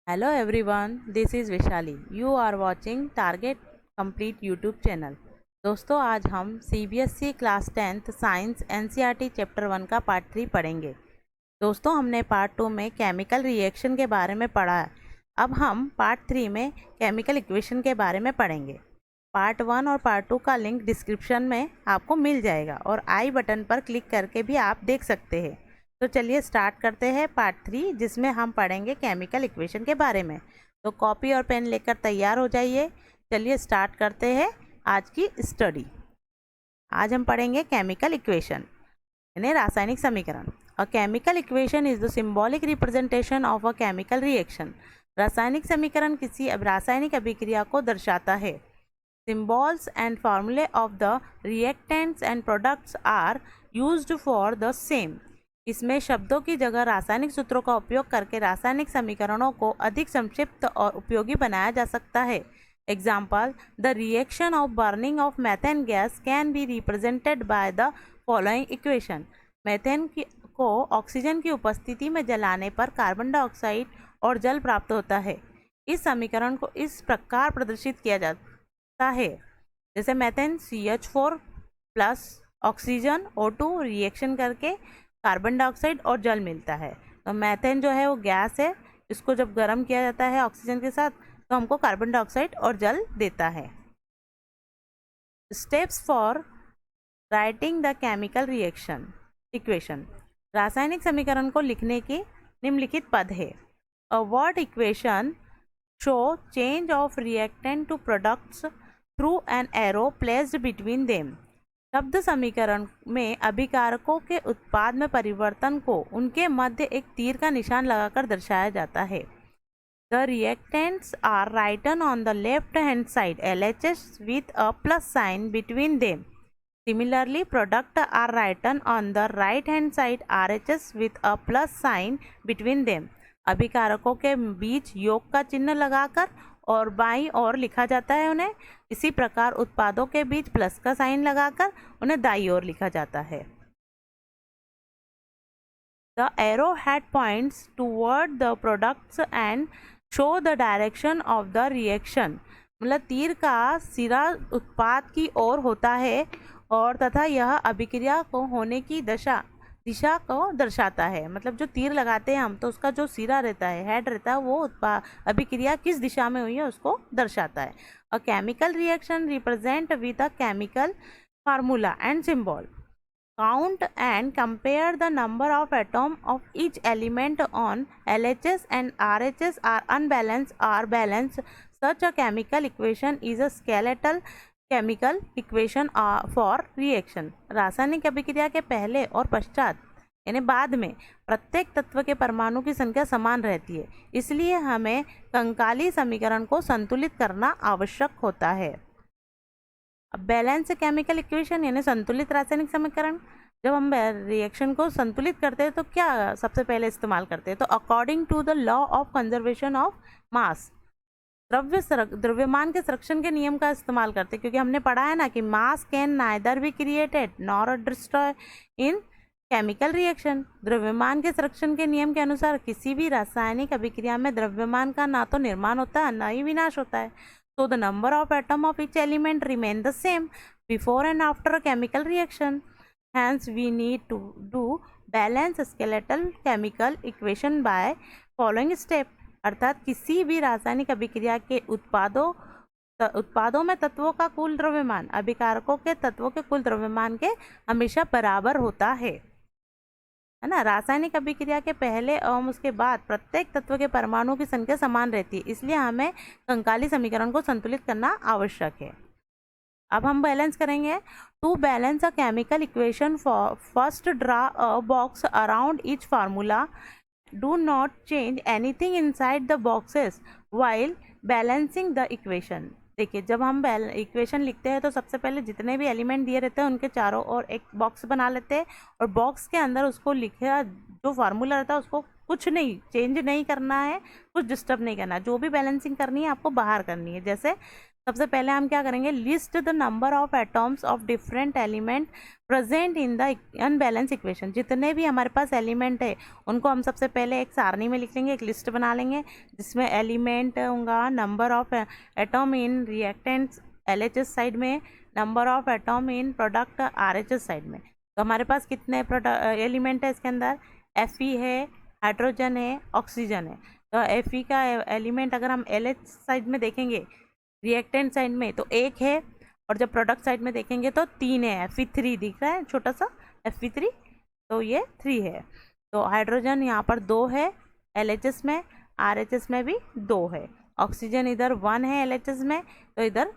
Hello everyone, this is Vishali. You are watching Target Complete YouTube channel. दोस्तों आज हम CBSE class 10th science NCERT chapter 1 का part 3 पढ़ेंगे। दोस्तों हमने पार्ट 2 में केमिकल रिएक्शन के बारे में पढ़ा है। अब हम पार्ट 3 में केमिकल इक्वेशन के बारे में पढ़ेंगे। पार्ट 1 और पार्ट 2 का लिंक डिस्क्रिप्शन में आपको मिल जाएगा और आई बटन पर क्लिक करके भी आप देख सकते हैं। तो चलिए स्टार्ट करते हैं पार्ट 3, जिसमें हम पढ़ेंगे केमिकल इक्वेशन के बारे में। तो कॉपी और पेन लेकर तैयार हो जाइए। चलिए स्टार्ट करते हैं आज की स्टडी। आज हम पढ़ेंगे केमिकल इक्वेशन यानी रासायनिक समीकरण। अ chemical equation is the symbolic representation of a chemical reaction. रासायनिक समीकरण किसी रासायनिक अभिक्रिया को दर्शाता है। Symbols and formulae of the reactants and products are used for the same. इसमें शब्दों की जगह रासायनिक सूत्रों का उपयोग करके रासायनिक समीकरणों को अधिक संक्षिप्त और उपयोगी बनाया जा सकता है। Example, the reaction of burning of methane gas can be represented by the following equation. Methane को ऑक्सीजन की उपस्थिति में जलाने पर कार्बन डाइऑक्साइड और जल प्राप्त होता है। इस समीकरण को इस प्रकार प्रदर्शित किया जाता है, जैसे methane CH4 plus oxygen O2 reaction करके कार्बन डाइऑक्साइड और जल मिलता है। तो मैथेन जो है वो गैस है, इसको जब गर्म किया जाता है ऑक्सीजन के साथ तो हमको कार्बन डाइऑक्साइड और जल देता है। Steps for writing the chemical reaction equation. रासायनिक समीकरण को लिखने की निम्नलिखित पद है। A word equation show change of reactant to products through an arrow placed between them. शब्द समीकरण में अभिकारकों के उत्पाद में परिवर्तन को उनके मध्य एक तीर का निशान लगाकर दर्शाया जाता है। The reactants are written on the left hand side LHS with a plus sign between them. Similarly, products are written on the right hand side RHS with a plus sign between them. अभिकारकों के बीच योग का चिन्ह लगाकर और बाईं ओर लिखा जाता है उन्हें। इसी प्रकार उत्पादों के बीच प्लस का साइन लगाकर उन्हें दाईं ओर लिखा जाता है। The arrowhead points toward the products and show the direction of the reaction. मतलब तीर का सिरा उत्पाद की ओर होता है और तथा यह अभिक्रिया को होने की दिशा को दर्शाता है। मतलब जो तीर लगाते हैं हम तो उसका जो सिरा रहता है, हेड रहता है, वो अभिक्रिया किस दिशा में हुई है उसको दर्शाता है। A chemical reaction represent with a chemical formula and symbol. Count and compare the number of atoms of each element on LHS and RHS are unbalanced or balanced. Such a chemical equation is a skeletal chemical equation for reaction. रासायनिक अभिक्रिया के पहले और पश्चात यानी बाद में प्रत्येक तत्व के परमाणु की संख्या समान रहती है, इसलिए हमें कंकाली समीकरण को संतुलित करना आवश्यक होता है। अब बैलेंस केमिकल इक्वेशन यानी संतुलित रासायनिक समीकरण। जब हम रिएक्शन को संतुलित करते हैं तो क्या सबसे पहले इस्तेमाल करते हैं, तो according to the law of conservation of mass, द्रव्यमान के संरक्षण के नियम का इस्तेमाल करते हैं, क्योंकि हमने पढ़ा है ना कि मास can neither be created nor destroy in chemical reaction. द्रव्यमान के संरक्षण के नियम के अनुसार किसी भी रासायनिक अभिक्रिया में द्रव्यमान का ना तो निर्माण होता है ना ही विनाश होता है। So the number of atom of each element remain the same before and after a chemical reaction. Hence, we need to do balance skeletal chemical equation by following step. अर्थात किसी भी रासायनिक अभिक्रिया के उत्पादों में तत्वों का कुल द्रव्यमान अभिकारकों के तत्वों के कुल द्रव्यमान के हमेशा बराबर होता है ना। रासायनिक अभिक्रिया के पहले एवं उसके बाद प्रत्येक तत्व के परमाणु की संख्या समान रहती है, इसलिए हमें कंकाली समीकरण को संतुलित करना आवश्यक है। अब हम बैलेंस करेंगे। To balance a chemical equation first draw a box around each formula. Do not change anything inside the boxes while balancing the equation. देखिए, जब हम इक्वेशन लिखते हैं तो सबसे पहले जितने भी एलिमेंट दिए रहते हैं उनके चारों ओर एक बॉक्स बना लेते हैं और बॉक्स के अंदर उसको लिखा जो फार्मूला रहता है उसको कुछ नहीं चेंज नहीं करना है, कुछ डिस्टर्ब नहीं करना है। जो भी बैलेंसिंग करनी है आपको बाहर करनी है। जैसे सबसे पहले हम क्या करेंगे, list the number of atoms of different element present in the unbalance equation. जितने भी हमारे पास एलिमेंट है उनको हम सबसे पहले एक सारणी में लिख लेंगे, एक लिस्ट बना लेंगे जिसमें एलिमेंट होगा, number of atom in reactants LHS side में, number of atom in product RH side में। तो हमारे पास कितने एलिमेंट है इसके अंदर, Fe है, हाइड्रोजन है, ऑक्सीजन है। तो Fe का एलिमेंट अगर हम LH साइड में देखेंगे रिएक्टेंट साइड में तो एक है, और जब प्रोडक्ट साइड में देखेंगे तो 3 है। Fe3 दिख रहा है छोटा सा Fe3, तो ये 3 है। तो हाइड्रोजन यहाँ पर 2 है LHS में, RHS में भी 2 है, ऑक्सीजन इधर 1 है LHS में, तो इधर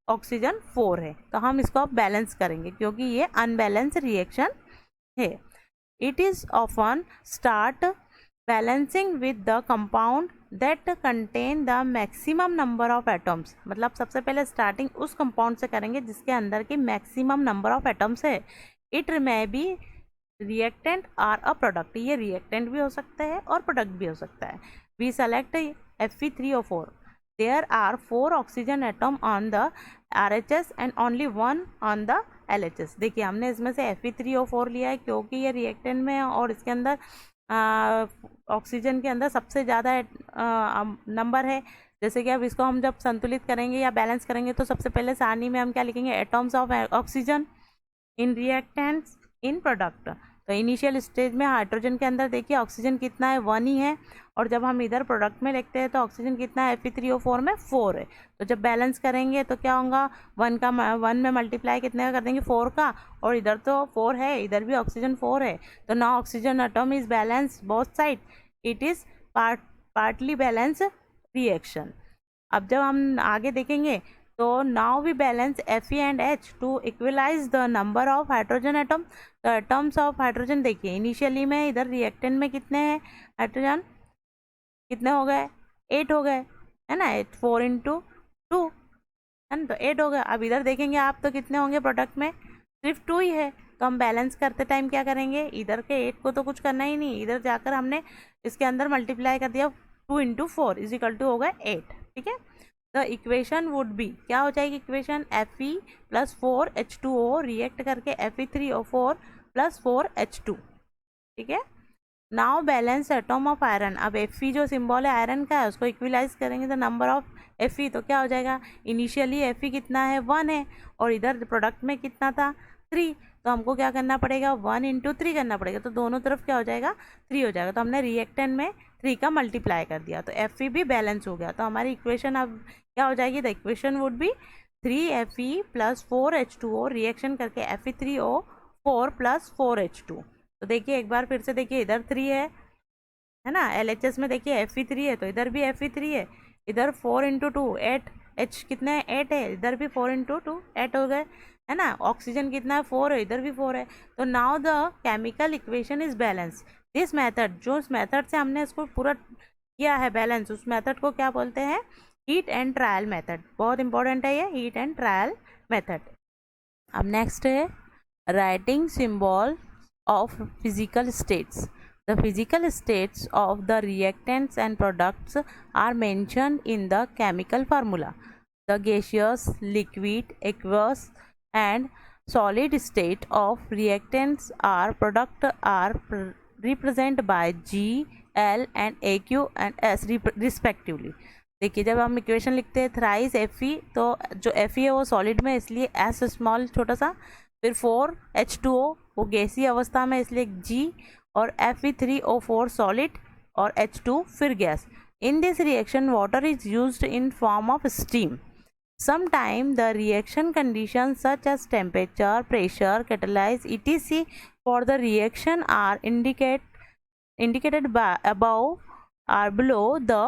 ऑक्सीजन 4 है। तो हम इसको अब बैलेंस करेंगे क्योंकि ये अनबैलेंस रिएक्शन है। It is often start balancing with the compound that contain the maximum number of atoms. मतलब सबसे पहले स्टार्टिंग उस कंपाउंड से करेंगे जिसके अंदर की मैक्सिमम नंबर ऑफ एटम्स है। It may be reactant or a product, ये रिएक्टेंट भी हो सकता है और प्रोडक्ट भी हो सकता है। We select Fe3O4, there are 4 oxygen atom on the RHS and only 1 on the LHS। देखिए हमने इसमें से Fe3O4 लिया है क्योंकि ये रिएक्टेंट में है और इसके अंदर ऑक्सीजन के अंदर सबसे ज़्यादा नंबर है। जैसे कि अब इसको हम जब संतुलित करेंगे या बैलेंस करेंगे तो सबसे पहले सारणी में हम क्या लिखेंगे, atoms of oxygen in reactants in product. तो इनिशियल स्टेज में हाइड्रोजन के अंदर देखिए ऑक्सीजन कितना है, 1 ही है, और जब हम इधर प्रोडक्ट में लिखते हैं तो ऑक्सीजन कितना है Fe3O4 में 4 है। तो जब बैलेंस करेंगे तो क्या होगा, 1 में मल्टीप्लाई कितने का कर देंगे, 4 का, और इधर तो 4 है, इधर भी ऑक्सीजन 4 है। तो now oxygen atom is balance both side, it is partly balance reaction. अब जब हम आगे देखेंगे तो now we balance Fe and H to equalize the number of hydrogen atom. तो एटम्स ऑफ हाइड्रोजन देखिए इनिशियली में इधर रिएक्टेंट में कितने हैं हाइड्रोजन, कितने हो गए, 8 हो गए, है ना, 4 × 2 है ना, तो 8 हो गए। अब इधर देखेंगे आप तो कितने होंगे, प्रोडक्ट में सिर्फ 2 ही है। तो हम बैलेंस करते टाइम क्या करेंगे, इधर के 8 को तो कुछ करना ही नहीं, इधर जाकर हमने इसके अंदर मल्टीप्लाई कर दिया, 2 × 4 = हो गए 8। ठीक है, द इक्वेशन वुड बी, क्या हो जाएगी इक्वेशन, Fe + 4H2O रिएक्ट करके Fe3O4 + 4H2। ठीक है, now balance atom of iron. अब Fe जो सिंबल है आयरन का है उसको इक्विलाइज करेंगे तो नंबर ऑफ Fe, तो क्या हो जाएगा, इनिशियली Fe कितना है, 1 है, और इधर प्रोडक्ट में कितना था, 3। तो हमको क्या करना पड़ेगा, 1 × 3 करना पड़ेगा, तो दोनों तरफ क्या हो जाएगा, 3 हो जाएगा। तो हमने रिएक्टेंट में 3 का मल्टीप्लाई कर दिया तो Fe भी बैलेंस हो गया। तो हमारी इक्वेशन अब क्या हो जाएगी, the equation would be 3Fe + 4H2O reaction करके Fe3O4 + 4H2। तो देखिए एक बार फिर से देखिए, इधर 3 है ना, LHS में देखिए Fe3 है, तो इधर भी Fe3 है, इधर 4 × 2 8, H कितना है, 8 है, इधर भी 4 × 2 8 हो गए, है ना। ऑक्सीजन कितना है, 4 है, इधर भी 4 है। तो now the chemical equation is balance. This method, जो इस मेथड से हमने इसको पूरा किया है बैलेंस, उस मेथड को क्या बोलते हैं, हीट एंड ट्रायल मेथड। बहुत इंपॉर्टेंट है ये हीट एंड ट्रायल मेथड। अब नेक्स्ट है writing symbol of physical states. The physical states of the reactants and products are mentioned in the chemical formula. The gaseous, liquid, aqueous and solid state of reactants or product are represented by G, L and AQ and S respectively. देखिए जब हम equation लिखते हैं thrice Fe, तो जो Fe है वो solid में इसलिए S स्मॉल छोटा सा, फिर 4H2O वो गैसीय अवस्था में इसलिए G, और Fe3O4 सॉलिड और H2 फिर gas. In this reaction water is used in form of steam. Sometime the reaction conditions such as temperature, pressure, catalyze etc for the reaction are indicated by above और below the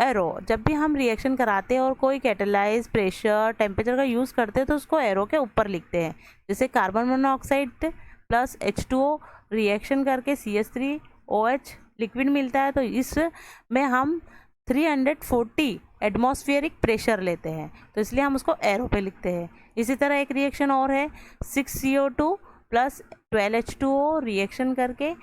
arrow। जब भी हम reaction कराते हैं और कोई catalyse, pressure, temperature का use करते हैं तो उसको एरो के ऊपर लिखते हैं। जैसे कार्बन मोनोऑक्साइड + H2O रिएक्शन करके CH3OH लिक्विड मिलता है, तो इसमें हम 340 एटमॉस्फेरिक प्रेशर लेते हैं, तो इसलिए हम उसको एरो पे लिखते हैं। इसी तरह एक रिएक्शन और है 6CO2 + 12H2O रिएक्शन करके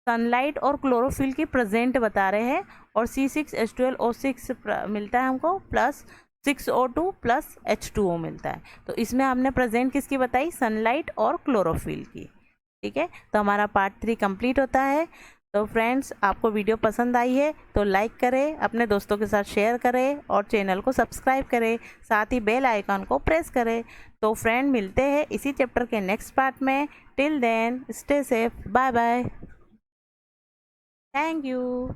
सनलाइट और क्लोरोफिल की प्रेजेंट बता रहे हैं, और C6H12O6 मिलता है हमको, प्लस 6O2 प्लस H2O मिलता है। तो इसमें हमने प्रेजेंट किसकी बताई, सनलाइट और क्लोरोफिल की। ठीक है, तो हमारा पार्ट 3 कंप्लीट होता है। तो फ्रेंड्स, आपको वीडियो पसंद आई है तो लाइक करें, अपने दोस्तों के साथ शेयर करें और चैनल को सब्सक्राइब करें, साथ ही बेल आइकन को प्रेस करें। तो फ्रेंड, मिलते हैं इसी चैप्टर के नेक्स्ट पार्ट में। Till then stay safe, bye bye, thank you.